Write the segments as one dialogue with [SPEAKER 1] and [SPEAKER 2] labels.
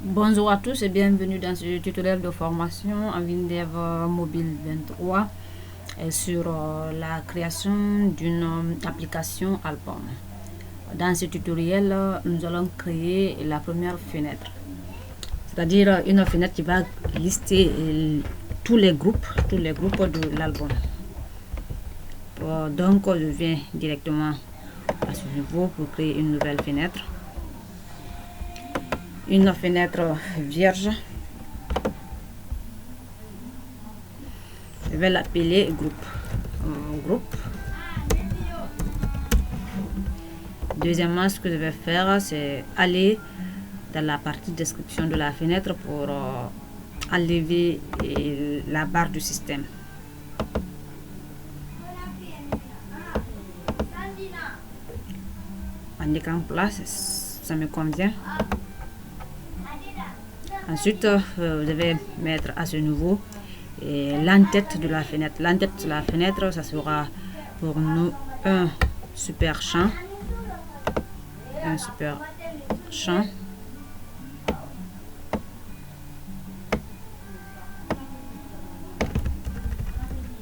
[SPEAKER 1] Bonjour à tous et bienvenue dans ce tutoriel de formation en WinDev Mobile 23 sur la création d'une application album. Dans ce tutoriel, nous allons créer la première fenêtre, c'est-à-dire une fenêtre qui va lister tous les groupes de l'album. Donc, je viens directement à ce niveau pour créer une nouvelle fenêtre. Une fenêtre vierge. Je vais l'appeler groupe. Deuxièmement, ce que je vais faire, c'est aller dans la partie description de la fenêtre pour enlever la barre du système. En écran plat, ça me convient. Ensuite, je vais mettre à ce niveau l'entête de la fenêtre. L'entête de la fenêtre, ça sera pour nous un super champ.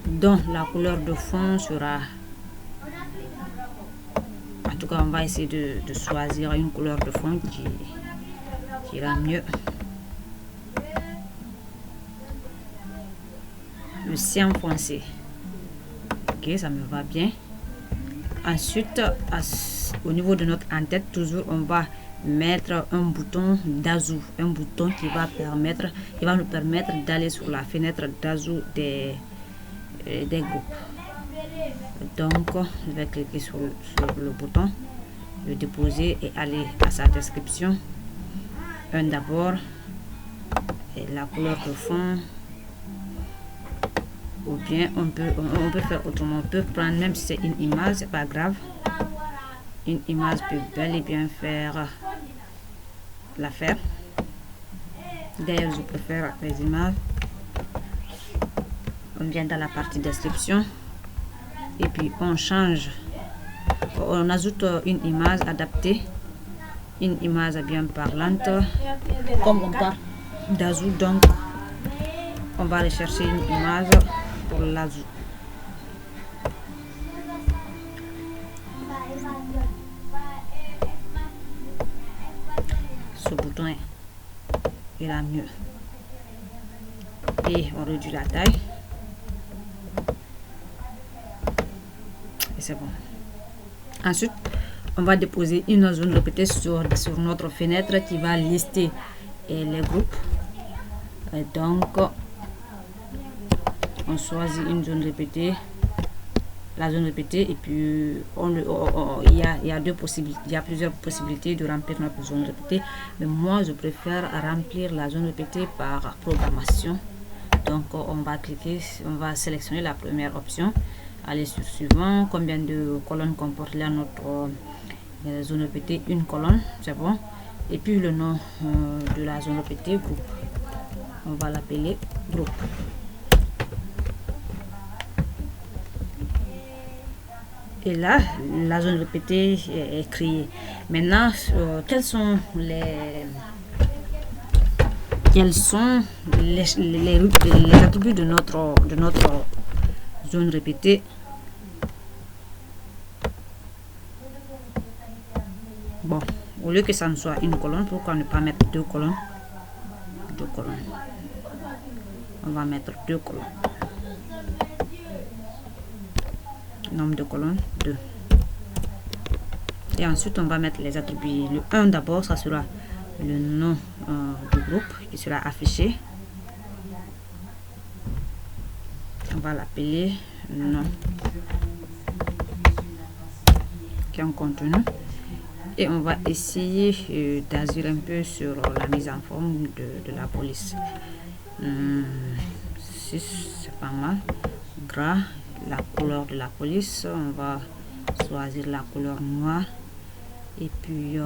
[SPEAKER 1] Dont la couleur de fond sera, en tout cas on va essayer de choisir une couleur de fond qui ira mieux. Le cyan foncé, ok, ça me va bien. Ensuite, au niveau de notre en-tête, toujours on va mettre un bouton d'ajout, un bouton qui va nous permettre d'aller sur la fenêtre d'ajout des groupes. Donc je vais cliquer sur le bouton, le déposer et aller à sa description. D'abord, la couleur de fond, ou bien on peut faire autrement. On peut prendre, même si c'est une image, c'est pas grave, une image peut bel et bien faire l'affaire. D'ailleurs, je préfère les images. On vient dans la partie description et puis on change, on ajoute une image adaptée, une image bien parlante, comme on parle d'ajout. Donc on va rechercher une image pour l'ajout. Ce bouton est là mieux et on réduit la taille et c'est bon. Ensuite, on va déposer une zone répétée sur notre fenêtre qui va lister les groupes. Et donc on choisit une zone répétée, la zone répétée, et puis il y a plusieurs possibilités de remplir notre zone répétée, mais moi je préfère remplir la zone répétée par programmation. Donc on va sélectionner la première option, aller sur suivant. Combien de colonnes comporte là notre zone répétée? Une colonne, c'est bon. Et puis le nom de la zone répétée, groupe, on va l'appeler groupe. Et là, la zone répétée est créée. Maintenant, quels sont les attributs de notre zone répétée? Bon, au lieu que ça ne soit une colonne, pourquoi ne pas mettre deux colonnes? On va mettre deux colonnes. Nombre de colonnes 2. Et ensuite on va mettre les attributs. Le 1 d'abord, ça sera le nom du groupe qui sera affiché. On va l'appeler nom qui est en contenu. Et on va essayer d'agir un peu sur la mise en forme de la police. 6, c'est pas mal. Gras, la couleur de la police, on va choisir la couleur noire. Et puis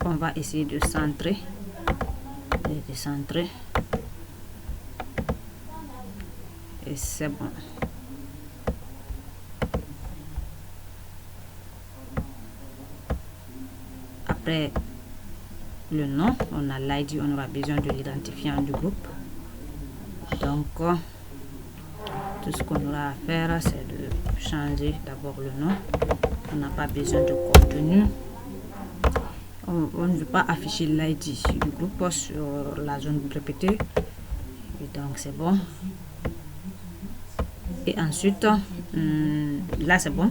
[SPEAKER 1] on va essayer de centrer et de centrer. Et c'est bon. Après le nom, on a l'ID, on aura besoin de l'identifiant du groupe. Donc, tout ce qu'on aura à faire, c'est de changer d'abord le nom. On n'a pas besoin de contenu. On ne veut pas afficher l'ID du groupe sur la zone répétée. Et donc, c'est bon. Et ensuite, là, c'est bon.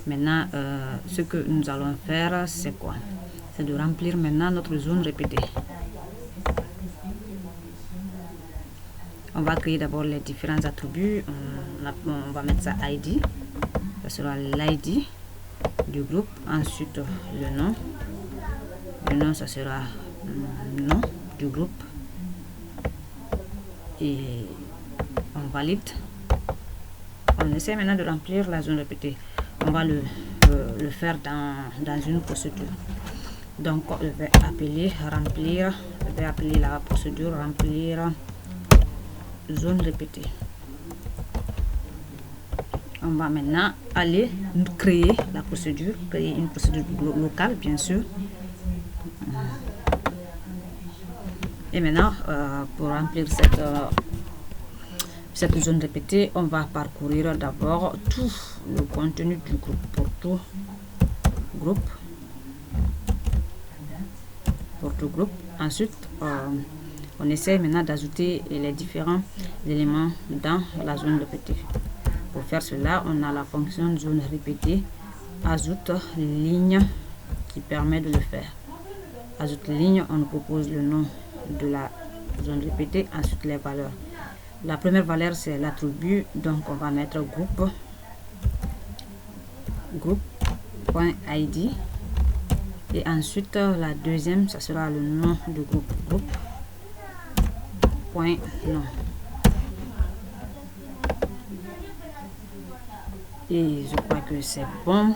[SPEAKER 1] Maintenant, ce que nous allons faire, c'est quoi? C'est de remplir maintenant notre zone répétée. On va créer d'abord les différents attributs. On va mettre ça ID. Ça sera l'ID du groupe. Ensuite, le nom. Le nom, ça sera nom du groupe. Et on valide. On essaie maintenant de remplir la zone répétée. On va le faire dans une procédure. Donc, je vais appeler remplir. Je vais appeler la procédure remplir zone répétée. On va maintenant aller créer la procédure, créer une procédure locale, bien sûr. Et maintenant, pour remplir cette zone répétée, on va parcourir d'abord tout le contenu du groupe. Pour tout groupe. Ensuite, on essaie maintenant d'ajouter les différents éléments dans la zone répétée. Pour faire cela, on a la fonction zone répétée ajoute ligne qui permet de le faire. Ajoute ligne, on nous propose le nom de la zone répétée, ensuite les valeurs. La première valeur, c'est l'attribut, donc on va mettre groupe.id. Et ensuite, la deuxième, ça sera le nom du groupe, groupe.nom. Et je crois que c'est bon.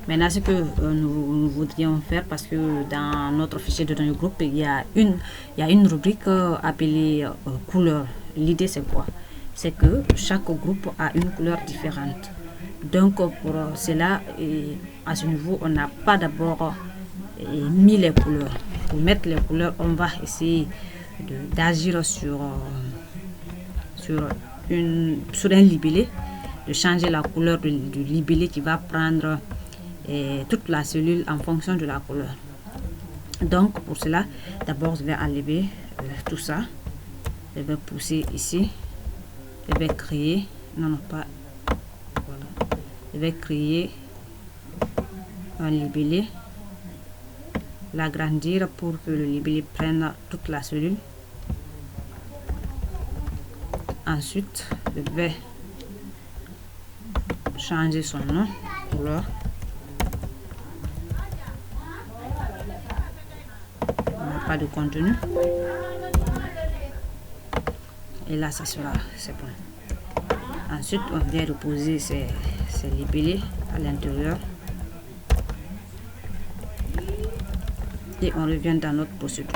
[SPEAKER 1] Maintenant, ce que nous voudrions faire, parce que dans notre fichier de données groupe, il y a une rubrique appelée couleur. L'idée, c'est quoi? C'est que chaque groupe a une couleur différente. Donc, pour cela, à ce niveau, on n'a pas d'abord mis les couleurs. Pour mettre les couleurs, on va essayer d'agir sur un libellé, de changer la couleur du libellé qui va prendre toute la cellule en fonction de la couleur. Donc, pour cela, d'abord, je vais enlever tout ça. Je vais pousser ici. Je vais créer, voilà. Je vais créer un libellé, l'agrandir pour que le libellé prenne toute la cellule. Ensuite, je vais changer son nom, couleur. On n'a pas de contenu. Et là, ça sera, c'est bon. Ensuite, on vient reposer ces libellés à l'intérieur. Et on revient dans notre procédure.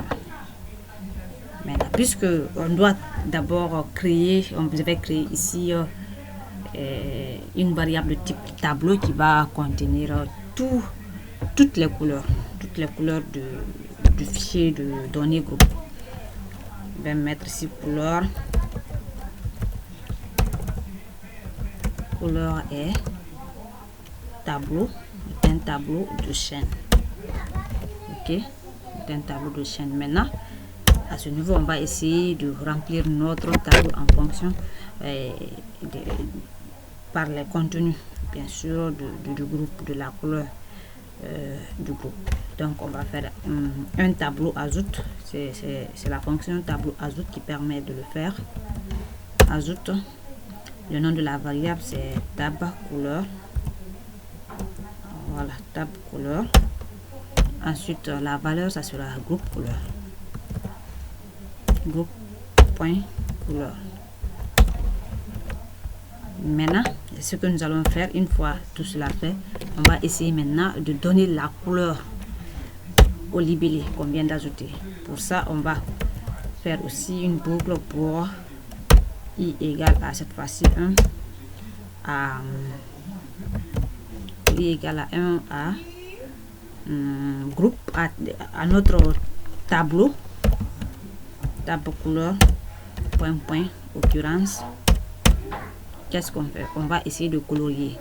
[SPEAKER 1] Maintenant, puisque on doit d'abord créer, on devait créer ici une variable de type tableau qui va contenir toutes les couleurs du fichier de données groupe. Je vais mettre ici couleur est tableau, un tableau de chaîne. Ok, un tableau de chaîne. Maintenant, à ce niveau, on va essayer de remplir notre tableau en fonction par les contenus, bien sûr, du groupe, de la couleur du groupe. Donc, on va faire un tableau ajoute. C'est la fonction tableau ajoute qui permet de le faire. Ajoute. Le nom de la variable, c'est tab couleur. Voilà, tab couleur. Ensuite, la valeur, ça sera groupe couleur. Groupe.couleur. Maintenant, ce que nous allons faire, une fois tout cela fait, on va essayer maintenant de donner la couleur au libellé qu'on vient d'ajouter. Pour ça, on va faire aussi une boucle pour i égale à cette fois-ci 1 à i égale à 1 à groupe à notre tableau, couleur, point, occurrence. Qu'est-ce qu'on fait? On va essayer de colorier.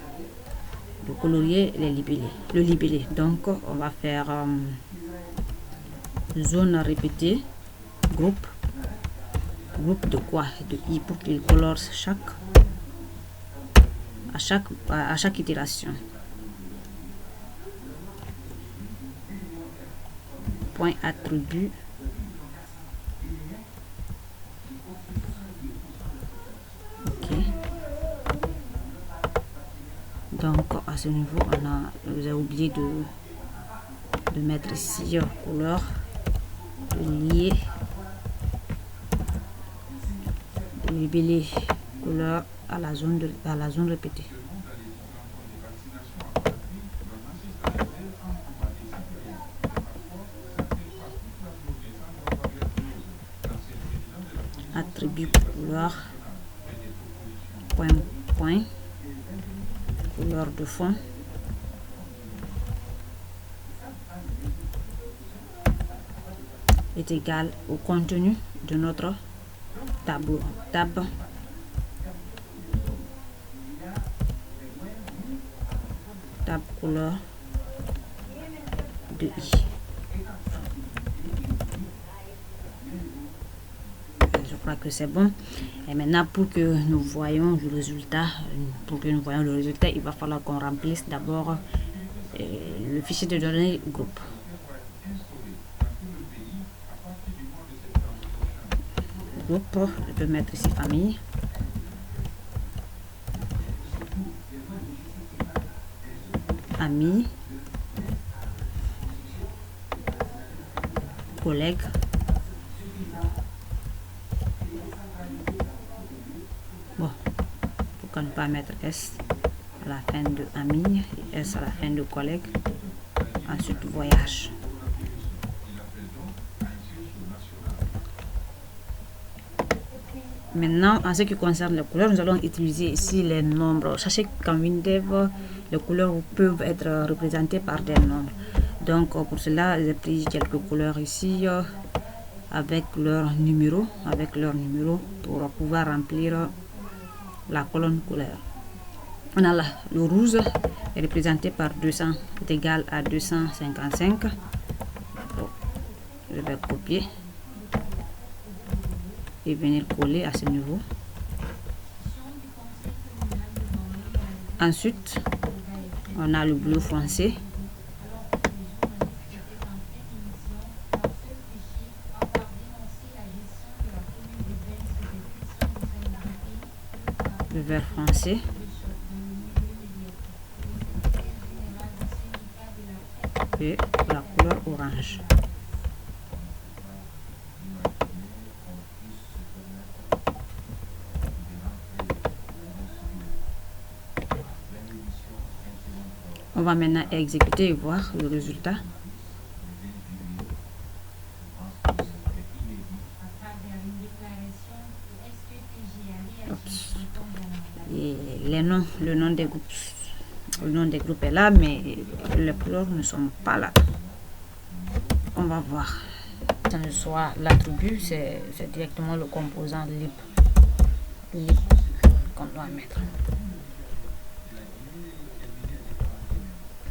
[SPEAKER 1] Le libellé. Donc, on va faire zone répétée, groupe de quoi? De i, pour qu'il colore à chaque itération. Point attribut. Ok. Donc à ce niveau, vous avez oublié de mettre ici couleur, de lier, de libeller couleur à la zone répétée. Attribut couleur, point, couleur de fond, est égal au contenu de notre tableau. Tab couleur de i. Je crois que c'est bon. Et maintenant, pour que nous voyons le résultat, il va falloir qu'on remplisse d'abord le fichier de données groupe. Groupe, je peux mettre ici famille. Amis, collègues, bon, pourquoi ne pas mettre S à la fin de amis et S à la fin de collègues. Ensuite voyage. Maintenant, en ce qui concerne les couleurs, nous allons utiliser ici les nombres. Sachez qu'en WinDev, les couleurs peuvent être représentées par des nombres. Donc, pour cela, j'ai pris quelques couleurs ici avec leur numéro, pour pouvoir remplir la colonne couleur. On a là le rouge est représenté par 200, est égal à 255. Bon, je vais copier et venir coller à ce niveau. Ensuite, on a le bleu foncé. Le vert foncé. Et la couleur orange. On va maintenant exécuter et voir le résultat. Et le nom des groupes est là, mais les couleurs ne sont pas là. On va voir. Soit l'attribut, c'est directement le composant lib qu'on doit mettre.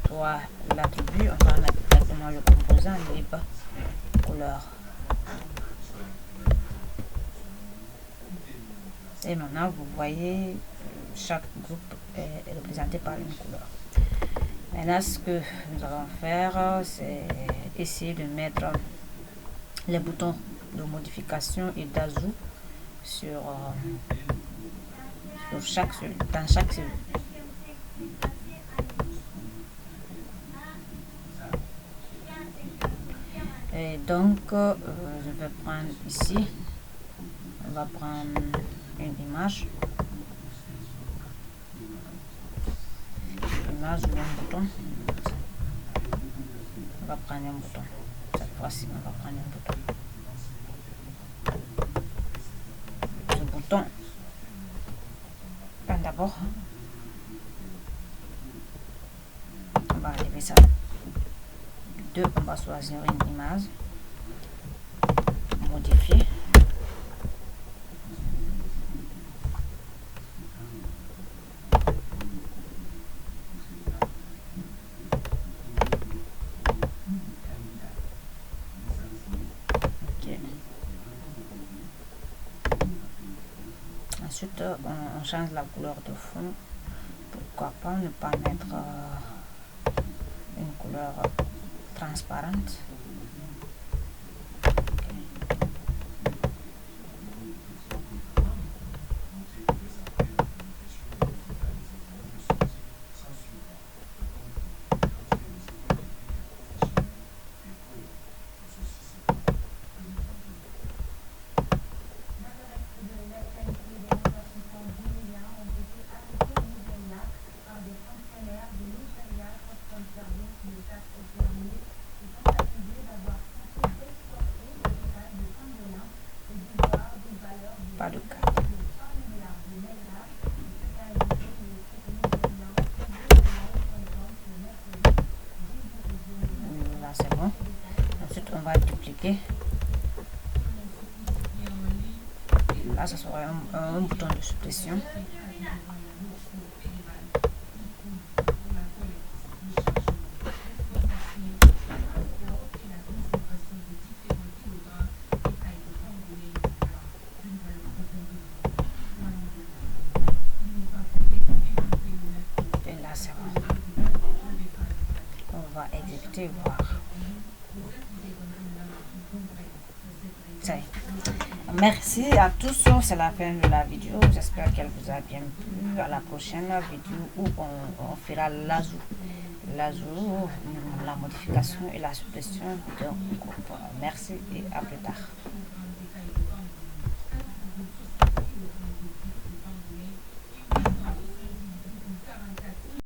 [SPEAKER 1] Soit l'attribut, on va mettre directement le composant lib couleur. Et maintenant, vous voyez, chaque groupe est représenté par une couleur. Maintenant, ce que nous allons faire, c'est essayer de mettre les boutons de modification et d'ajout dans chaque cellule. Et donc, je vais prendre ici, on va prendre une image ou un bouton. On va prendre un bouton. Cette fois-ci, on va prendre un bouton. Ce bouton, d'abord, on va enlever ça. On va choisir une image. Ensuite, on change la couleur de fond. Pourquoi pas ne pas mettre une couleur transparente. Pas de cadre. Là c'est bon. Ensuite on va dupliquer. Là ce sera un bouton de suppression. On va exécuter, voir. Merci à tous, c'est la fin de la vidéo. J'espère qu'elle vous a bien plu. À la prochaine vidéo où on fera l'ajout, la modification et la suppression d'un groupe. Merci et à plus tard.